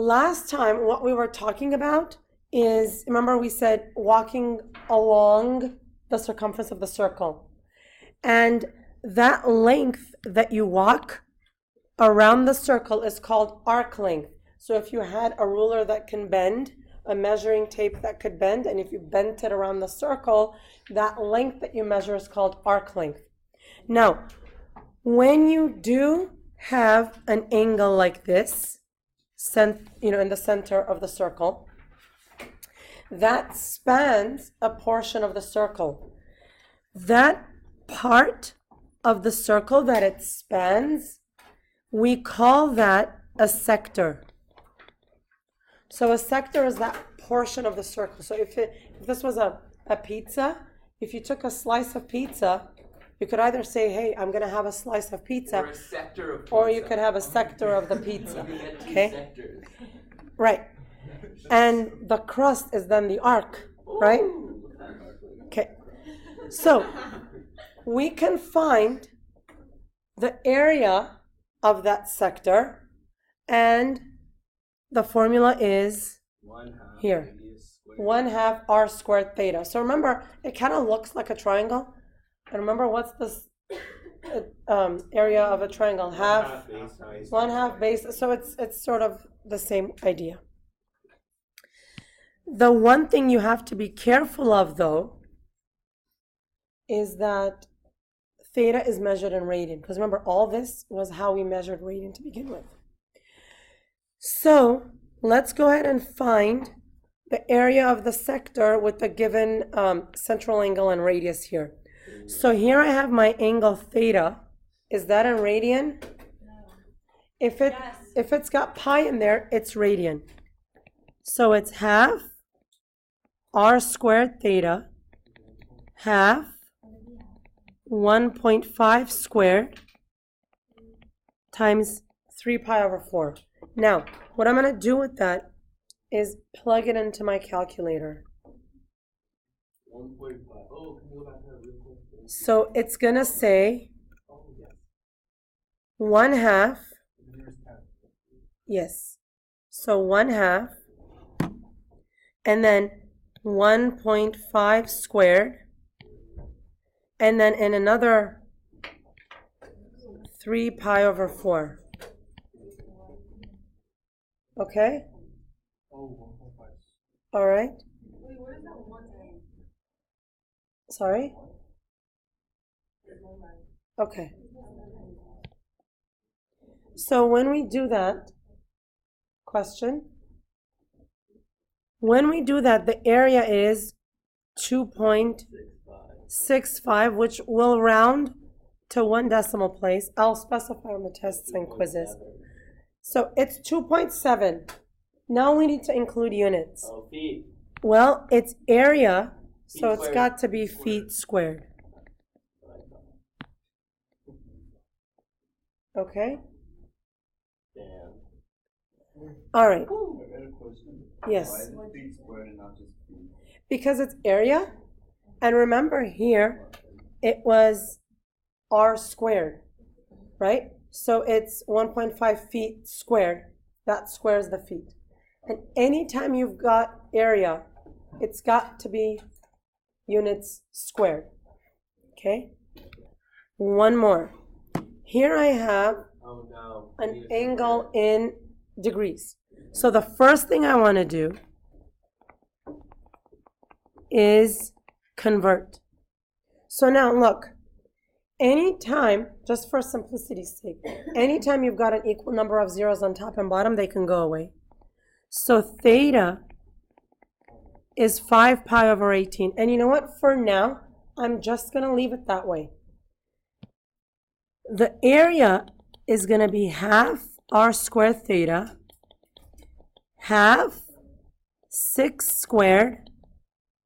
last time what we were talking about is, remember we said walking along the circumference of the circle. And that length that you walk around the circle is called arc length. So if you had a ruler that can bend, a measuring tape that could bend, and if you bent it around the circle, that length that you measure is called arc length. Now, when you do have an angle like this, in the center of the circle, that spans a portion of the circle. That part of the circle that it spans, we call that a sector. So a sector is that portion of the circle. So if this was a pizza, if you took a slice of pizza, you could either say, hey, I'm going to have a slice of pizza, or a sector of pizza. Or you could have a sector of the pizza. Okay? Right. And the crust is then the arc, right? Okay. So we can find the area of that sector, and the formula is here. 1/2 r squared theta. So remember, it kind of looks like a triangle. And remember, what's this area of a triangle? Half, 1/2 base. So it's sort of the same idea. The one thing you have to be careful of, though, is that theta is measured in radian. Because remember, all this was how we measured radian to begin with. So let's go ahead and find the area of the sector with the given central angle and radius here. So here I have my angle theta. Is that in radian? No. If it's got pi in there, it's radian. So it's 1/2 r squared theta, 1/2 1.5 squared times 3 pi over 4. Now, what I'm going to do with that is plug it into my calculator. 1.5. Oh, can you go back to that real quick? So it's going to say 1/2. Yes. So 1/2. And then 1.5 squared. And then in another 3 pi over 4. Okay? All right. Wait, what is that 1 a? Sorry? Okay. So when we do that, question? When we do that, the area is 2.65, which will round to 1 decimal place. I'll specify on the tests and quizzes. So it's 2.7. Now we need to include units. Oh, feet. Well, it's area, so it's got to be feet squared. Okay? All right. Yes. Because it's area, and remember here, it was r squared, right? So it's 1.5 feet squared. That squares the feet. And anytime you've got area, it's got to be units squared. Okay? One more. Here I have an angle in degrees. So the first thing I want to do is convert. So now look, anytime, just for simplicity's sake, anytime you've got an equal number of zeros on top and bottom, they can go away. So theta is 5 pi over 18. And you know what? For now, I'm just going to leave it that way. The area is going to be 1/2 r squared theta, 1/2 6 squared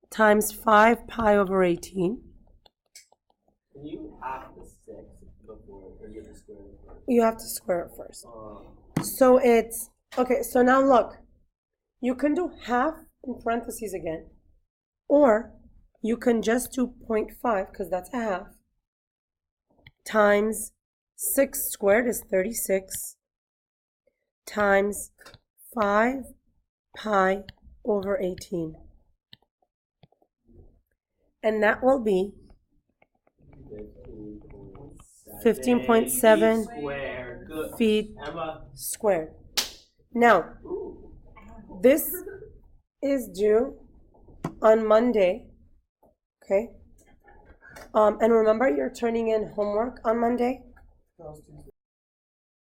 times 5 pi over 18. Can you half the 6 before, or you have to square it first? You have to square it first. So it's, okay, so now look. You can do 1/2 in parentheses again. Or you can just do 0.5, because that's a 1/2, times 6 squared is 36, times 5 pi over 18. And that will be 15.7 squared. Good. feet Emma. squared. Now, this is due on Monday, okay? And remember, you're turning in homework on Monday?